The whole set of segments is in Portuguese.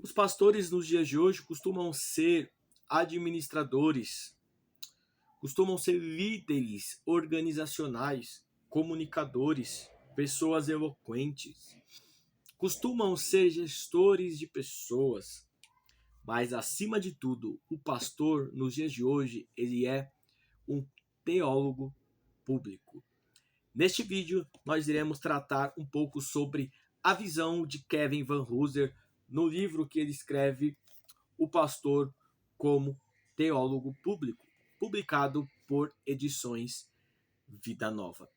Os pastores nos dias de hoje costumam ser administradores, costumam ser líderes organizacionais, comunicadores, pessoas eloquentes, costumam ser gestores de pessoas, mas acima de tudo, o pastor nos dias de hoje, ele é um teólogo público. Neste vídeo, nós iremos tratar um pouco sobre a visão de Kevin Van Hooser no livro que ele escreve, O Pastor como Teólogo Público, publicado por Edições Vida Nova.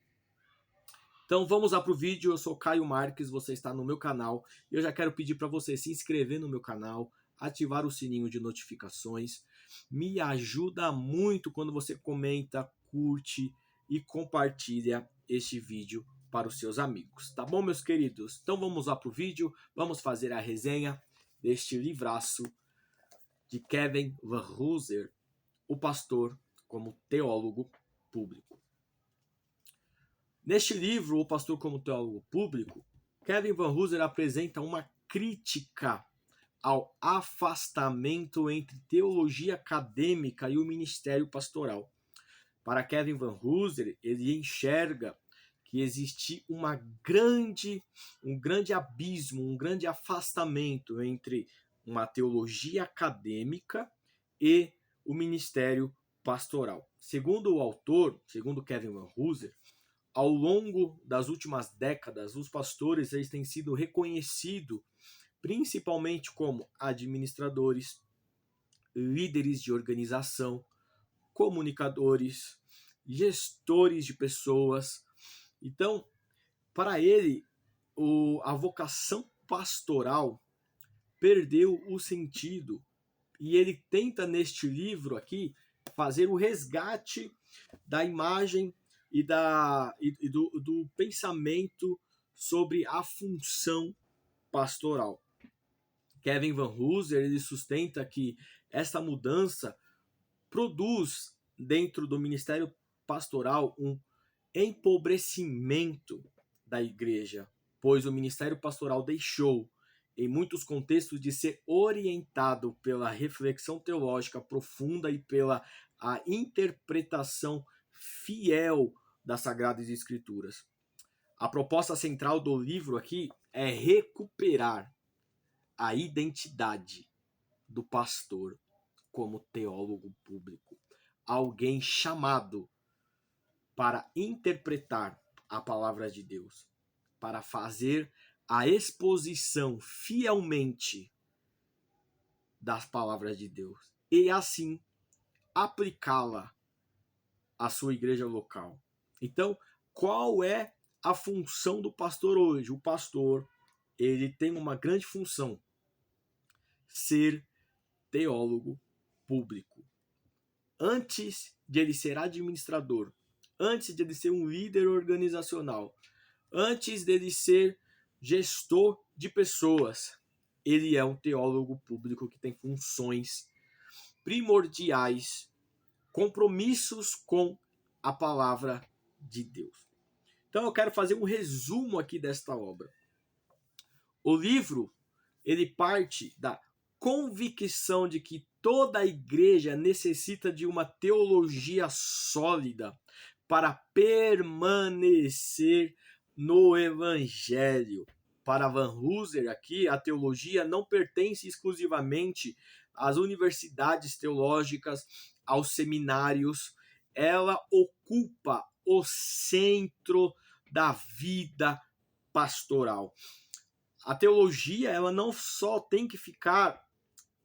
Então vamos lá para o vídeo. Eu sou Caio Marques, você está no meu canal e eu já quero pedir para você se inscrever no meu canal, ativar o sininho de notificações. Me ajuda muito quando você comenta, curte e compartilha este vídeo para os seus amigos. Tá bom, meus queridos? Então vamos lá para o vídeo, vamos fazer a resenha deste livraço de Kevin Van Hooser, O Pastor como Teólogo Público. Neste livro, O Pastor como Teólogo Público, Kevin Van Hooser apresenta uma crítica ao afastamento entre teologia acadêmica e o ministério pastoral. Para Kevin Van Hooser, ele enxerga que existe um grande abismo, um grande afastamento entre uma teologia acadêmica e o ministério pastoral. Segundo o autor, segundo Kevin Van Hooser, ao longo das últimas décadas, os pastores eles têm sido reconhecidos principalmente como administradores, líderes de organização, comunicadores, gestores de pessoas. Então, para ele, a vocação pastoral perdeu o sentido e ele tenta neste livro aqui fazer o resgate da imagem e do pensamento sobre a função pastoral. Kevin Van Hooser ele sustenta que esta mudança produz dentro do ministério pastoral um empobrecimento da igreja, pois o ministério pastoral deixou, em muitos contextos, de ser orientado pela reflexão teológica profunda e pela a interpretação fiel das Sagradas Escrituras. A proposta central do livro aqui é recuperar a identidade do pastor como teólogo público, alguém chamado para interpretar a palavra de Deus, para fazer a exposição fielmente das palavras de Deus e assim aplicá-la à sua igreja local. Então, qual é a função do pastor hoje? O pastor, ele tem uma grande função: ser teólogo público. Antes de ele ser administrador, antes de ele ser um líder organizacional, antes dele ser gestor de pessoas, ele é um teólogo público que tem funções primordiais, compromissos com a palavra de Deus. Então eu quero fazer um resumo aqui desta obra. O livro, ele parte da convicção de que toda a igreja necessita de uma teologia sólida para permanecer no evangelho. Para Van Hooser aqui, a teologia não pertence exclusivamente às universidades teológicas, aos seminários. Ela ocupa o centro da vida pastoral. A teologia, ela não só tem que ficar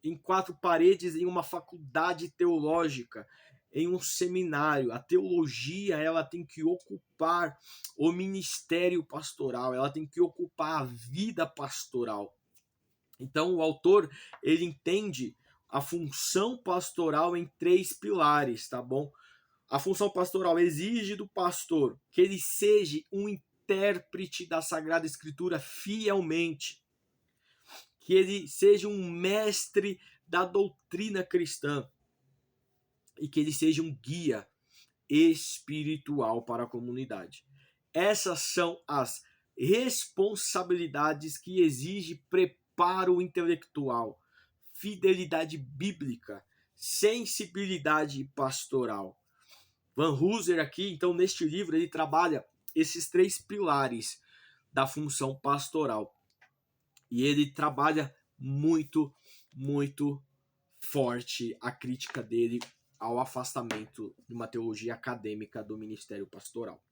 em quatro paredes em uma faculdade teológica, em um seminário. A teologia, ela tem que ocupar o ministério pastoral, ela tem que ocupar a vida pastoral. Então o autor, ele entende a função pastoral em três pilares, tá bom? A função pastoral exige do pastor que ele seja um intérprete da Sagrada Escritura fielmente, que ele seja um mestre da doutrina cristã e que ele seja um guia espiritual para a comunidade. Essas são as responsabilidades que exige preparo intelectual, fidelidade bíblica, sensibilidade pastoral. Van Hooser aqui, então, neste livro, ele trabalha esses 3 pilares da função pastoral. E ele trabalha muito, muito forte a crítica dele ao afastamento de uma teologia acadêmica do ministério pastoral.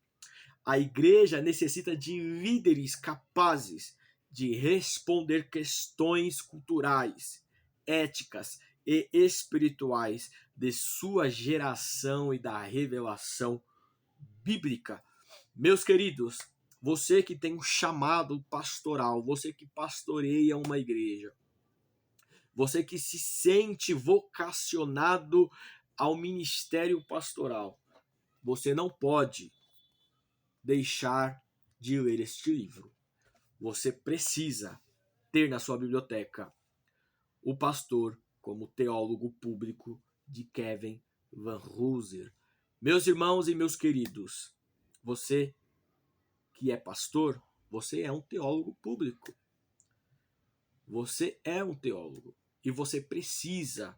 A igreja necessita de líderes capazes de responder questões culturais, éticas e espirituais de sua geração e da revelação bíblica. Meus queridos, você que tem um chamado pastoral, você que pastoreia uma igreja, você que se sente vocacionado ao ministério pastoral, você não pode deixar de ler este livro. Você precisa ter na sua biblioteca O Pastor como Teólogo Público, de Kevin Van Hooser. Meus irmãos e meus queridos, você que é pastor, você é um teólogo público. Você é um teólogo e você precisa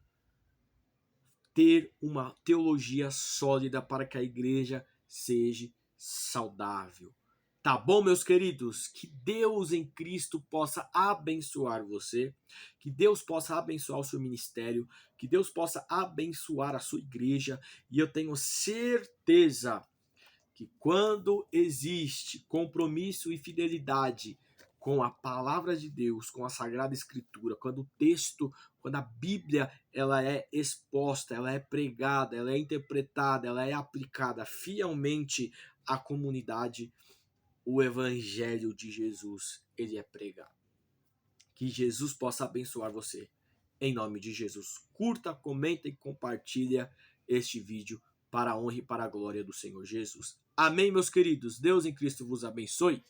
ter uma teologia sólida para que a igreja seja saudável. Tá bom, meus queridos? Que Deus em Cristo possa abençoar você, que Deus possa abençoar o seu ministério, que Deus possa abençoar a sua igreja, e eu tenho certeza que quando existe compromisso e fidelidade com a palavra de Deus, com a Sagrada Escritura, quando a Bíblia ela é exposta, ela é pregada, ela é interpretada, ela é aplicada fielmente à comunidade, o Evangelho de Jesus, ele é pregado. Que Jesus possa abençoar você. Em nome de Jesus. Curta, comenta e compartilha este vídeo para a honra e para a glória do Senhor Jesus. Amém, meus queridos. Deus em Cristo vos abençoe.